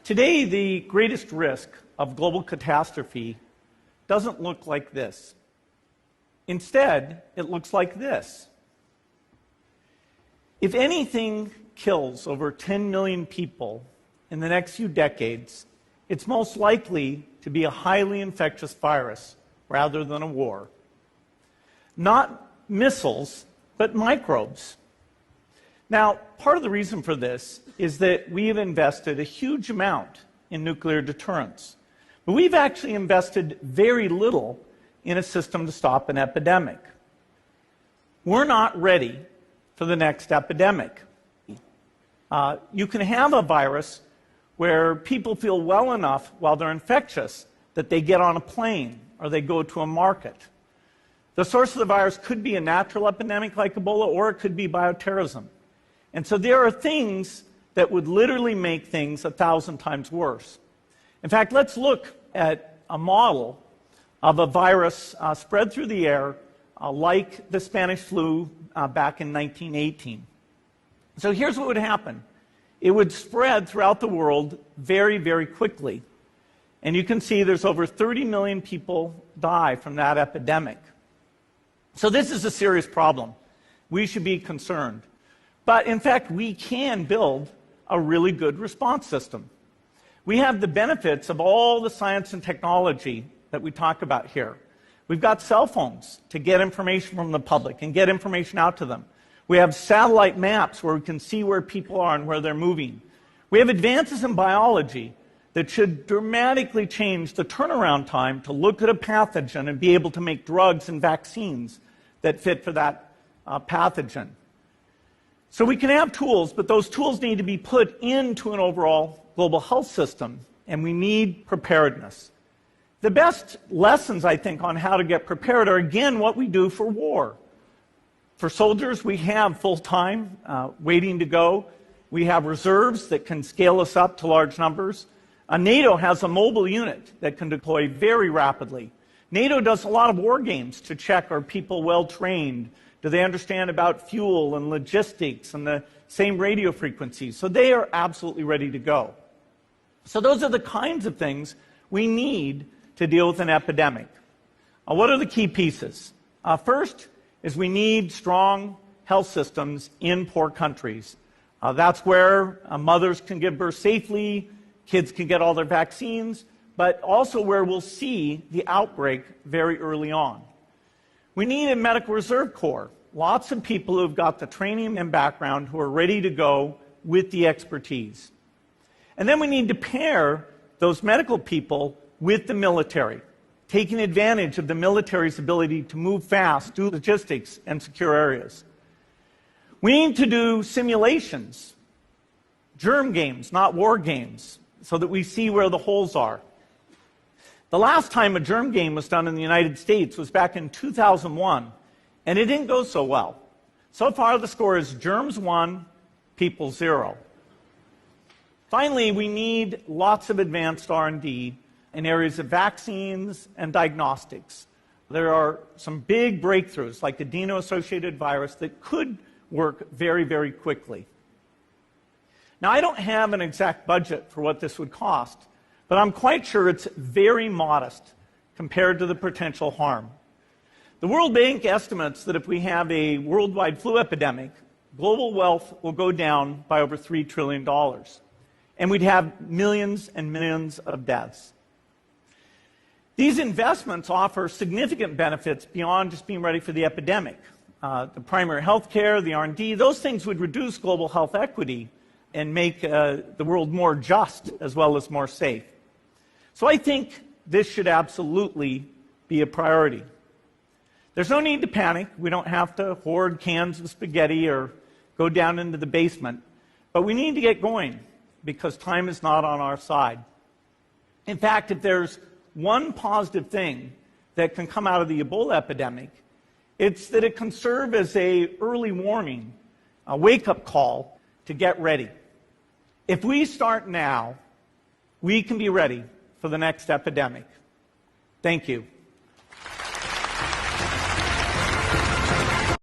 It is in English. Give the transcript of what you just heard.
Today, the greatest risk of global catastrophe doesn't look like this. Instead, it looks like this. If anything kills over 10 million people in the next few decades, it's most likely to be a highly infectious virus rather than a war. Not missiles, but microbes. Now, part of the reason for this is that we have invested a huge amount in nuclear deterrence. But we've actually invested very little in a system to stop an epidemic. We're not ready for the next epidemic. You can have a virus where people feel well enough while they're infectious that they get on a plane or they go to a market. The source of the virus could be a natural epidemic like Ebola, or it could be bioterrorism. And so there are things that would literally make things 1,000 times worse. In fact, let's look at a model of a virus spread through the air like the Spanish flu back in 1918. So here's what would happen. It would spread throughout the world very, very quickly. And you can see there's over 30 million people die from that epidemic. So this is a serious problem. We should be concerned. But in fact, we can build a really good response system. We have the benefits of all the science and technology that we talk about here. We've got cell phones to get information from the public and get information out to them. We have satellite maps where we can see where people are and where they're moving. We have advances in biology that should dramatically change the turnaround time to look at a pathogen and be able to make drugs and vaccines that fit for that pathogen. So we can have tools, but those tools need to be put into an overall global health system, and we need preparedness. The best lessons, I think, on how to get prepared are, again, what we do for war. For soldiers, we have full-time waiting to go. We have reserves that can scale us up to large numbers. NATO has a mobile unit that can deploy very rapidly. NATO does a lot of war games to check, are people well-trained? Do they understand about fuel and logistics and the same radio frequencies? So they are absolutely ready to go. So those are the kinds of things we need to deal with an epidemic. What are the key pieces? First is we need strong health systems in poor countries. That's where mothers can give birth safely, kids can get all their vaccines, but also where we'll see the outbreak very early on. We need a medical reserve corps. Lots of people who've got the training and background who are ready to go with the expertise. And then we need to pair those medical people with the military, taking advantage of the military's ability to move fast, do logistics, and secure areas. We need to do simulations, germ games, not war games, so that we see where the holes are. The last time a germ game was done in the United States was back in 2001, and it didn't go so well. So far, the score is germs 1, people 0. Finally, we need lots of advanced R&D in areas of vaccines and diagnostics. There are some big breakthroughs, like the adeno-associated virus, that could work very, very quickly. Now, I don't have an exact budget for what this would cost, but I'm quite sure it's very modest compared to the potential harm. The World Bank estimates that if we have a worldwide flu epidemic, global wealth will go down by over $3 trillion, and we'd have millions and millions of deaths. These investments offer significant benefits beyond just being ready for the epidemic. The primary health care, the R&D, those things would reduce global health equity and make the world more just as well as more safe. So I think this should absolutely be a priority. There's no need to panic. We don't have to hoard cans of spaghetti or go down into the basement. But we need to get going because time is not on our side. In fact, if there's one positive thing that can come out of the Ebola epidemic, it's that it can serve as an early warning, a wake-up call to get ready. If we start now, we can be ready for the next epidemic. Thank you.